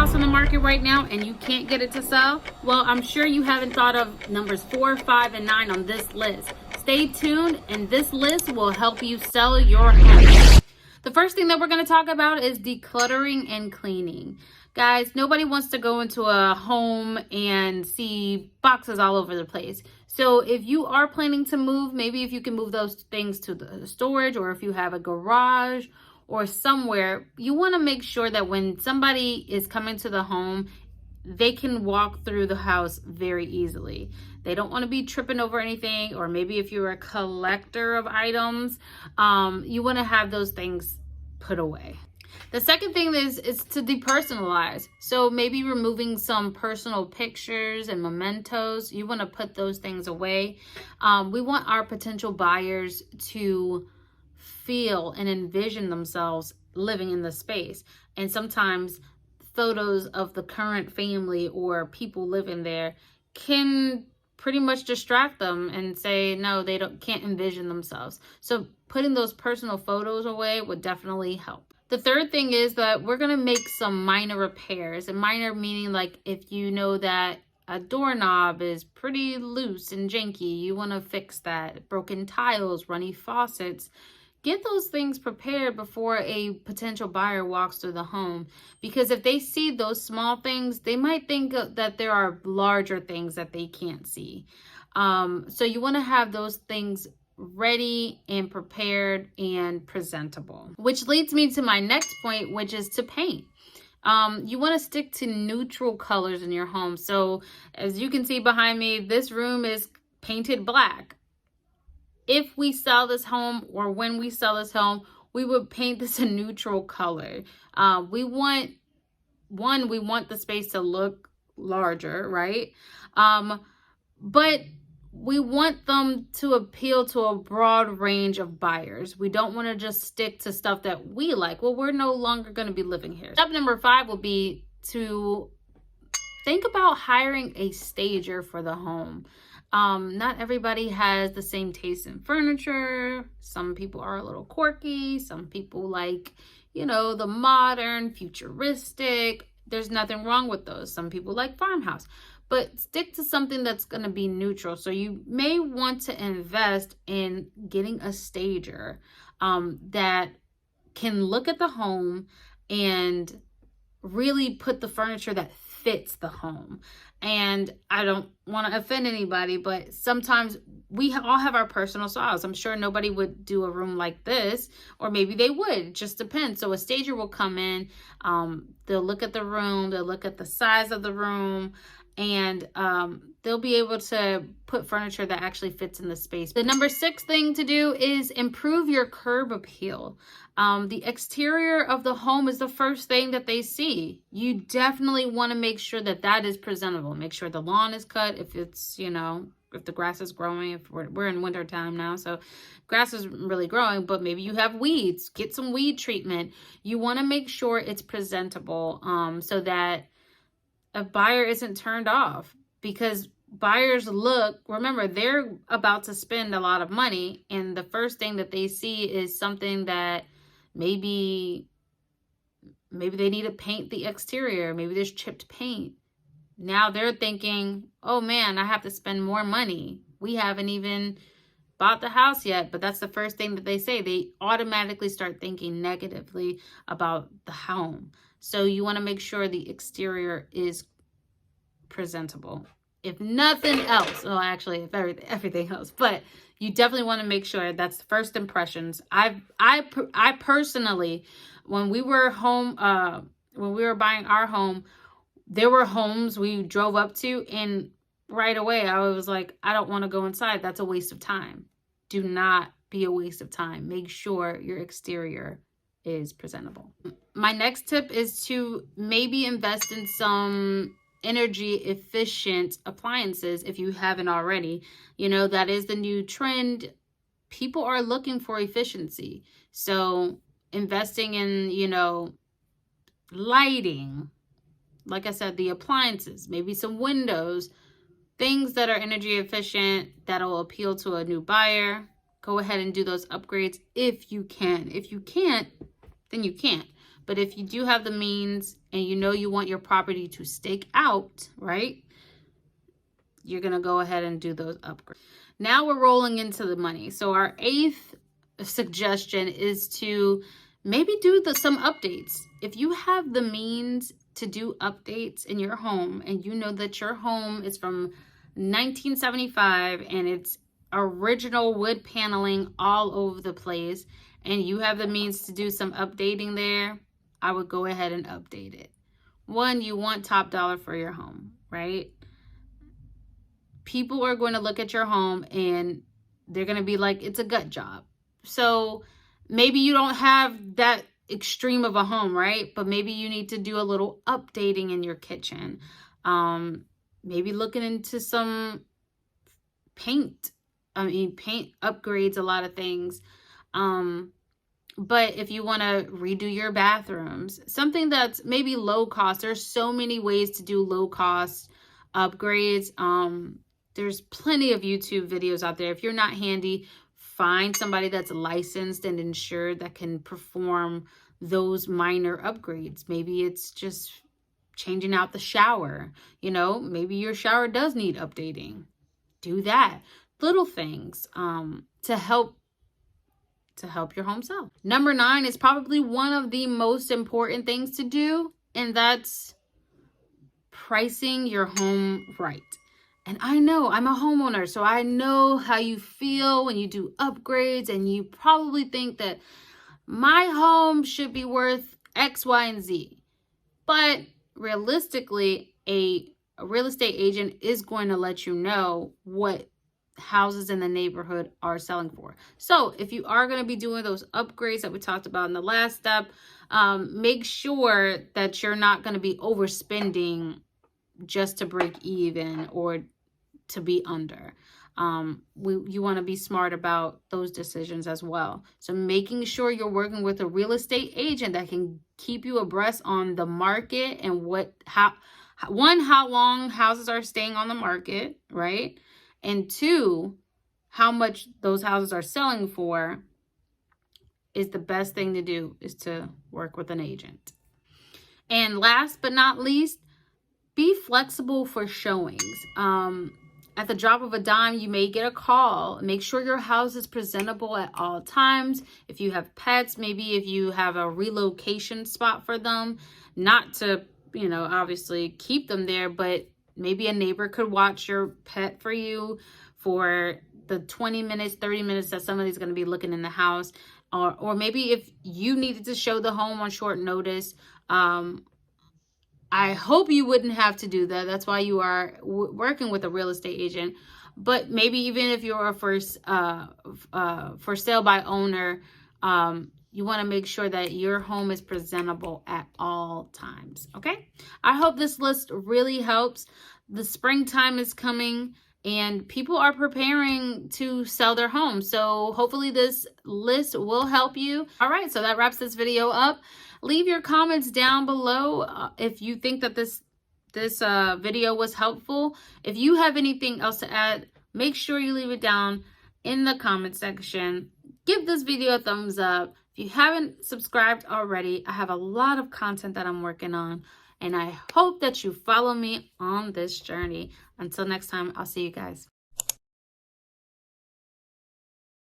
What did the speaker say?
house on the market right now and you can't get it to sell? Well, I'm sure you haven't thought of numbers 4, 5, and 9 on this list. Stay tuned, and this list will help you sell your home. The first thing that we're going to talk about is decluttering and cleaning. Guys, nobody wants to go into a home and see boxes all over the place. So if you are planning to move, maybe if you can move those things to the storage, or if you have a garage or somewhere, you want to make sure that when somebody is coming to the home, they can walk through the house very easily. They don't want to be tripping over anything, or maybe if you're a collector of items, you want to have those things put away. The second thing is to depersonalize. So maybe removing some personal pictures and mementos. You want to put those things away. We want our potential buyers to feel and envision themselves living in the space. And sometimes photos of the current family or people living there can pretty much distract them and say, no, they can't envision themselves. So putting those personal photos away would definitely help. The third thing is that we're going to make some minor repairs. And minor meaning like if you know that a doorknob is pretty loose and janky, you want to fix that. Broken tiles, runny faucets. Get those things prepared before a potential buyer walks through the home. Because if they see those small things, they might think that there are larger things that they can't see. So you want to have those things ready and prepared and presentable. Which leads me to my next point, which is to paint. You want to stick to neutral colors in your home. So as you can see behind me, this room is painted black. If we sell this home, or when we sell this home, we would paint this a neutral color. We want the space to look larger, right? But we want them to appeal to a broad range of buyers. We don't want to just stick to stuff that we like. Well, we're no longer going to be living here. Step number 5 will be to think about hiring a stager for the home. Not everybody has the same taste in furniture. Some people are a little quirky. Some people like, the modern, futuristic. There's nothing wrong with those. Some people like farmhouse. But stick to something that's going to be neutral. So you may want to invest in getting a stager that can look at the home and really put the furniture that fits the home. And I don't want to offend anybody, but sometimes we all have our personal styles. I'm sure nobody would do a room like this, or maybe they would. It just depends. So a stager will come in, they'll look at the room, they'll look at the size of the room, and they'll be able to put furniture that actually fits in the space. The number 6 thing to do is improve your curb appeal. The exterior of the home is the first thing that they see. You definitely want to make sure that that is presentable. Make sure the lawn is cut if it's, if the grass is growing. If we're in winter time now, so grass is really growing, but maybe you have weeds. Get some weed treatment. You want to make sure it's presentable so that a buyer isn't turned off, because buyers remember, they're about to spend a lot of money, and the first thing that they see is something that maybe they need to paint the exterior. Maybe there's chipped paint. Now they're thinking, oh man, I have to spend more money. We haven't even bought the house yet, but that's the first thing that they say. They automatically start thinking negatively about the home. So you want to make sure the exterior is presentable. If nothing else, well, actually, if everything else, but you definitely want to make sure that's the first impressions. I personally, when we were buying our home, there were homes we drove up to, and right away I was like, I don't want to go inside. That's a waste of time. Do not be a waste of time. Make sure your exterior is presentable. My next tip is to maybe invest in some energy efficient appliances if you haven't already. That is the new trend. People are looking for efficiency. So investing in, lighting, like I said, the appliances, maybe some windows, things that are energy efficient that'll appeal to a new buyer. Go ahead and do those upgrades if you can. If you can't, then you can't. But if you do have the means and you know you want your property to stake out, right? You're going to go ahead and do those upgrades. Now we're rolling into the money. So our 8th suggestion is to maybe do some updates. If you have the means to do updates in your home and you know that your home is from 1975 and it's original wood paneling all over the place and you have the means to do some updating there, I would go ahead and update it. One, you want top dollar for your home, right? People are going to look at your home and they're going to be like, it's a gut job. So maybe you don't have that extreme of a home, right? But maybe you need to do a little updating in your kitchen. Maybe looking into some paint. Paint upgrades a lot of things. But if you want to redo your bathrooms, something that's maybe low cost, there's so many ways to do low cost upgrades. There's plenty of YouTube videos out there. If you're not handy, find somebody that's licensed and insured that can perform those minor upgrades. Maybe it's just changing out the shower. You know, maybe your shower does need updating. Do that. Little things to help your home sell. Number 9 is probably one of the most important things to do, and that's pricing your home right. And I know I'm a homeowner, so I know how you feel when you do upgrades and you probably think that my home should be worth X, Y, and Z. But realistically, a real estate agent is going to let you know what houses in the neighborhood are selling for. So if you are going to be doing those upgrades that we talked about in the last step, make sure that you're not going to be overspending just to break even or to be under. You want to be smart about those decisions as well. So making sure you're working with a real estate agent that can keep you abreast on the market and how long houses are staying on the market, right? And 2, how much those houses are selling for is the best thing to do, is to work with an agent. And last but not least, be flexible for showings. At the drop of a dime, you may get a call. Make sure your house is presentable at all times. If you have pets, maybe if you have a relocation spot for them, not to, obviously keep them there, but maybe a neighbor could watch your pet for you for the 20 minutes, 30 minutes that somebody's going to be looking in the house. Or maybe if you needed to show the home on short notice, I hope you wouldn't have to do that. That's why you are working with a real estate agent. But maybe even if you're a for sale by owner, you want to make sure that your home is presentable at all times. Okay. I hope this list really helps. The springtime is coming and people are preparing to sell their homes. So hopefully this list will help you. All right. So that wraps this video up. Leave your comments down below if you think that this video was helpful. If you have anything else to add, make sure you leave it down in the comment section. Give this video a thumbs up. If you haven't subscribed already, I have a lot of content that I'm working on, and I hope that you follow me on this journey. Until next time, I'll see you guys.